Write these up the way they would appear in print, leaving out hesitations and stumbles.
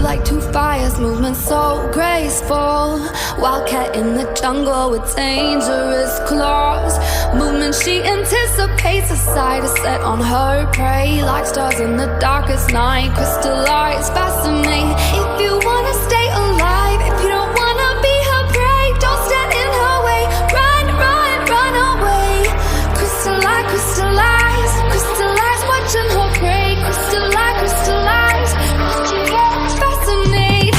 like two fires, movement so graceful. Wildcat in the jungle with dangerous claws. Movement she anticipates, a sight is set on her prey. Like stars in the darkest night, crystallize, fascinate. If you wanna stay alive, if you don't wanna be her prey, don't stand in her way. Run, run, run away. Crystallize, crystallize, crystallize, watching her prey. Crystallize, crystallize, fascinate.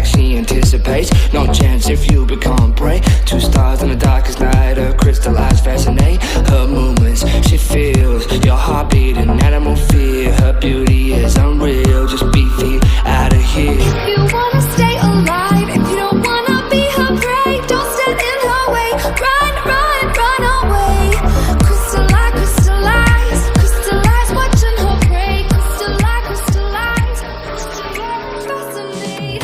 She anticipates, no chance if you become prey. Two stars in the darkest night, her crystallized fascinate. Her movements, she feels your heartbeat and animal fear. Her beauty is unreal, just beat feet out of here. If you wanna stay alive, if you don't wanna be her prey, don't stand in her way. Run, run, run away. Crystallize, crystallize, crystallize, watching her prey. Crystallize, crystallize, fascinate.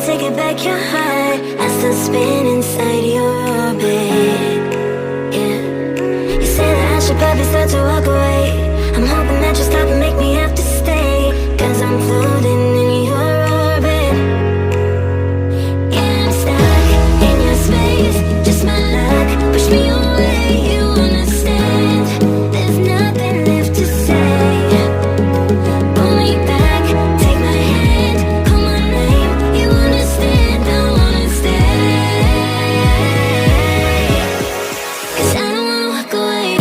Take it back your heart, I still spin inside your orbit. Yeah, you say that I should probably start to walk away. I'm hoping that you stop and make me have to stay, 'cause I'm floating in your orbit. Yeah, I'm stuck in your space, just my luck. Push me away, you understand. There's nothing left to say. Pull me back, take my hand, call my name. You understand, I wanna stay. 'Cause I don't wanna walk away.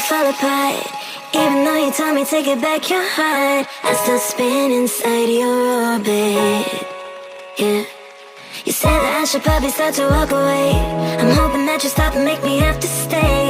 Fall apart. Even though you told me take it back your heart, I still spin inside your orbit. Yeah, you said that I should probably start to walk away. I'm hoping that you stop and make me have to stay.